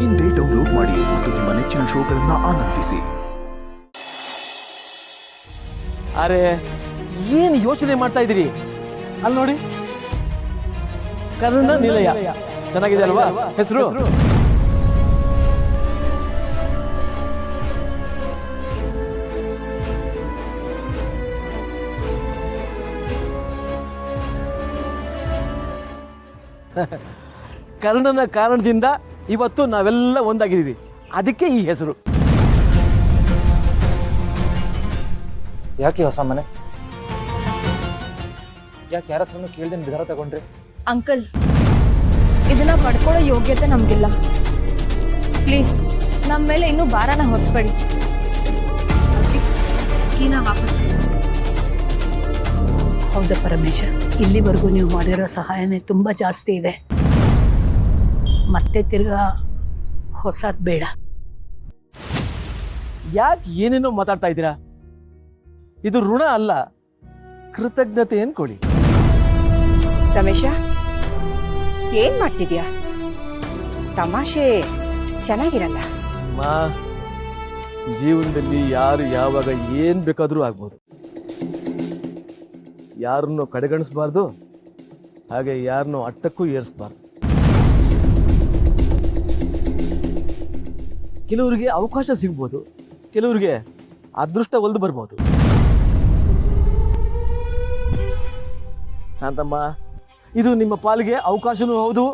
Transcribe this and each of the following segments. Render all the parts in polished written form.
ಇಂದೇ ಡೌನ್ಲೋಡ್ ಮಾಡಿ ಮತ್ತು ನಿಮ್ಮ ನೆಚ್ಚಿನ ಶೋಗಳನ್ನ ಆನಂದಿಸಿ. ಅರೆ ಏನು ಯೋಚನೆ ಮಾಡ್ತಾ ಇದ್ದೀರಿ? ಅಲ್ಲಿ ನೋಡಿ, ಕರ್ಣ ನಿಲಯ ಚೆನ್ನಾಗಿದೆ ಅಲ್ವಾ ಹೆಸರು? ಕರ್ಣನ ಕಾರಣದಿಂದ ಇವತ್ತು ನಾವೆಲ್ಲ ಒಂದಾಗಿದ್ದೀವಿ, ಅದಕ್ಕೆ ಈ ಹೆಸರು. ಯಾಕೆ ಹೊಸ ಮನೆ? ಯಾಕೆ ಯಾರ ಹತ್ರನೂ ಕೇಳ್ದೆ ನಿರ್ಧಾರ ತಗೊಂಡ್ರಿ? ಅಂಕಲ್, ಇದನ್ನ ಪಡ್ಕೊಳ್ಳೋ ಯೋಗ್ಯತೆ ನಮ್ಗಿಲ್ಲ. ಪ್ಲೀಸ್ ನಮ್ಮ ಮೇಲೆ ಇನ್ನೂ ಭಾರನ ಹೊರಿಸ್ಬೇಡಿ. ಕೀನಾ ವಾಪಸ್. ಹೌದಾ ಪರಮೇಶ, ಇಲ್ಲಿವರೆಗೂ ನೀವು ಮಾಡಿರೋ ಸಹಾಯನೇ ತುಂಬ ಜಾಸ್ತಿ ಇದೆ. ಮತ್ತೆ ತಿರ್ಗಾ ಹೊಸದ್ ಬೇಡ. ಯಾಕೆ ಏನೇನೋ ಮಾತಾಡ್ತಾ ಇದ್ದೀರಾ? ಇದು ಋಣ ಅಲ್ಲ, ಕೃತಜ್ಞತೆ ಅನ್ಕೊಳ್ಳಿ. ರಮೇಶ, ಏನ್ ಮಾಡ್ತಿದ್ಯಾ? ತಮಾಷೆ ಚೆನ್ನಾಗಿರಲ್ಲ. ಮಾ, ಜೀವನದಲ್ಲಿ ಯಾರು ಯಾವಾಗ ಏನ್ ಬೇಕಾದ್ರೂ ಆಗ್ಬೋದು. ಯಾರನ್ನು ಕಡೆಗಣಿಸ್ಬಾರ್ದು, ಹಾಗೆ ಯಾರನ್ನು ಅಟ್ಟಕ್ಕೂ ಏರಿಸಬಾರ್ದು. ಕೆಲವರಿಗೆ ಅವಕಾಶ ಸಿಗ್ಬೋದು, ಕೆಲವರಿಗೆ ಅದೃಷ್ಟ ಒಲ್ದು ಬರ್ಬೋದು. ಶಾಂತಮ್ಮ, ಇದು ನಿಮ್ಮ ಪಾಲಿಗೆ ಅವಕಾಶನೂ ಹೌದು,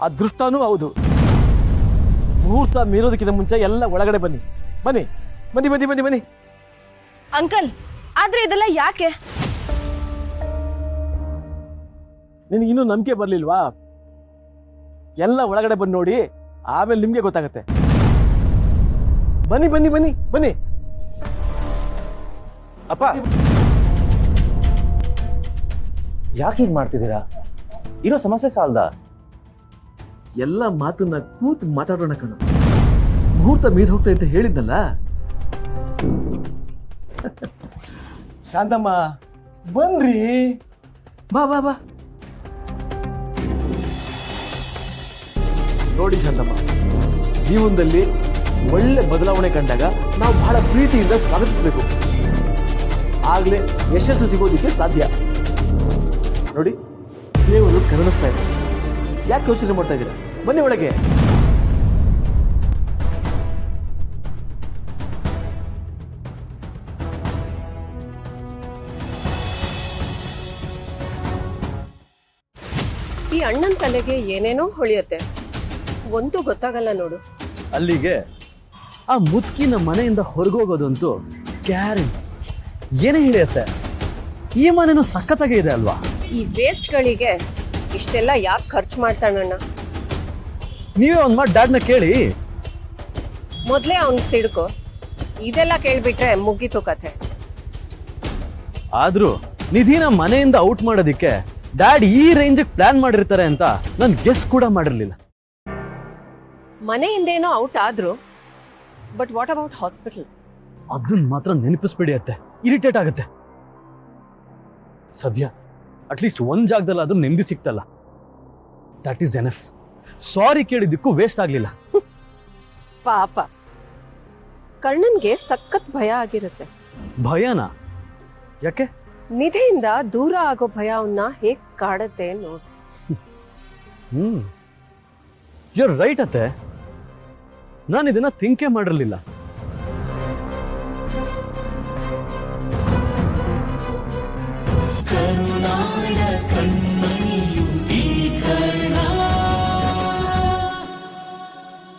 ಅದೃಷ್ಟನೂ ಹೌದು. ಮುಹೂರ್ತ ಮೀರೋದಕ್ಕಿಂತ ಮುಂಚೆ ಎಲ್ಲ ಒಳಗಡೆ ಬನ್ನಿ. ಬನ್ನಿ ಬನ್ನಿ ಬನ್ನಿ ಬನ್ನಿ ಬನ್ನಿ. ಅಂಕಲ್, ಆದ್ರೆ ಇದೆಲ್ಲ ಯಾಕೆ? ನಿನಗೆ ಇನ್ನೂ ನಂಬಿಕೆ ಬರ್ಲಿಲ್ವಾ? ಎಲ್ಲ ಒಳಗಡೆ ಬಂದು ನೋಡಿ, ಆಮೇಲೆ ನಿಮ್ಗೆ ಗೊತ್ತಾಗತ್ತೆ. ಬನ್ನಿ ಬನ್ನಿ ಬನ್ನಿ ಬನ್ನಿ. ಅಪ್ಪ, ಯಾಕೆ ಹೀಗೆ ಮಾಡ್ತಿದ್ದೀರಾ? ಇರೋ ಸಮಸ್ಯೆ ಸಾಲ್ದ? ಎಲ್ಲ ಮಾತನ್ನ ಕೂತು ಮಾತಾಡೋಣ ಕಣ. ಮುಹೂರ್ತ ಮೀರ್ ಹೋಗ್ತಾ ಅಂತ ಹೇಳಿದ್ನಲ್ಲ. ಶಾಂತಮ್ಮ, ಬನ್ರಿ, ಬಾ ಬಾ ಬಾ. ನೋಡಿ ಶಾಂತಮ್ಮ, ಜೀವನದಲ್ಲಿ ಒಳ್ಳೆ ಬದಲಾವಣೆ ಕಂಡಾಗ ನಾವು ಬಹಳ ಪ್ರೀತಿಯಿಂದ ಸ್ವಾಗತಿಸಬೇಕು. ಆಗ್ಲೇ ಯಶಸ್ಸು ಸಿಗೋದಿಕ್ಕೆ ಸಾಧ್ಯ. ನೋಡಿ, ದೇವರು ಕರುಣಿಸ್ತಾ ಇದೆ. ಯಾಕೆ ಯೋಚನೆ ಮಾಡ್ತಾ ಇದ್ದೀರಾ? ಬನ್ನಿ ಒಳಗೆ. ಈ ಅಣ್ಣನ ತಲೆಗೆ ಏನೇನೋ ಹೊಳೆಯುತ್ತೆ, ಒಂದು ಗೊತ್ತಾಗಲ್ಲ ನೋಡು. ಅಲ್ಲಿಗೆ ಆ ಮುದುಕಿನ ಮನೆಯಿಂದ ಹೊರಗೋಗೋದಂತೂ ಗ್ಯಾರಂಟಿ. ಏನೇ ಹಿಡಿಯುತ್ತೆ, ಈ ಮನೆನೂ ಸಖತ್ತಾಗೆ ಇದೆ ಅಲ್ವಾ? ಈ ವೇಸ್ಟ್ಗಳಿಗೆ ಇಷ್ಟೆಲ್ಲ ಯಾಕೆ ಖರ್ಚು ಮಾಡ್ತಾನಣ್ಣ? ನೀವೇ ಒಂದ್ ಮಾಡಿ ಡ್ಯಾಡ್ನ ಕೇಳಿ. ಮೊದಲೇ ಅವ್ನಿಗೆ ಸಿಡ್ಕೊ, ಇದೆಲ್ಲ ಕೇಳ್ಬಿಟ್ರೆ ಮುಗೀತು ಕಥೆ. ಆದ್ರೂ ನಿಧಿನ ಮನೆಯಿಂದ ಔಟ್ ಮಾಡೋದಿಕ್ಕೆ ಡ್ಯಾಡ್ ಈ ರೇಂಜಿಗೆ ಪ್ಲಾನ್ ಮಾಡಿರ್ತಾರೆ ಅಂತ ನಾನು ಗೆಸ್ ಕೂಡ ಮಾಡಿರ್ಲಿಲ್ಲ. ಮನೆಯಿಂದೇನೋ ಔಟ್ ಆದ್ರು, ಬಟ್ ವಾಟ್ ಅಬೌಟ್ ಹಾಸ್ಪಿಟಲ್? ಅದನ್ನ ಮಾತ್ರ ನೆನಪಿಸ್ಬೇಡಿ ಅತ್ತೆ, ಇರಿಟೇಟ್ ಆಗುತ್ತೆ. ಸದ್ಯ ಅಟ್ಲೀಸ್ಟ್ ಒಂದ್ ಜಾಗದಲ್ಲಿ ಆದ್ರೂ ನೆಮ್ಮದಿ ಸಿಕ್ತಲ್ಲ, ದಟ್ ಈಸ್ ಎನಫ್. ಸಾರಿ ಕೇಳಿದ್ದಕ್ಕೂ ವೇಸ್ಟ್ ಆಗ್ಲಿಲ್ಲ. ಪಾಪ ಕರ್ಣನ್ಗೆ ಸಖತ್ ಭಯ ಆಗಿರುತ್ತೆ. ಭಯನಾ? ಯಾಕೆ? ನಿಧಿಯಿಂದ ದೂರ ಆಗೋ ಭಯ ಅವನ್ನ ಹೇಗ್ ಕಾಡತ್ತೆ ನೋಡು. ಯು ಆರ್ ರೈಟ್ ಅತ್ತೆ, ನಾನು ಇದನ್ನ ಥಿಂಕೇ ಮಾಡಿರಲಿಲ್ಲ.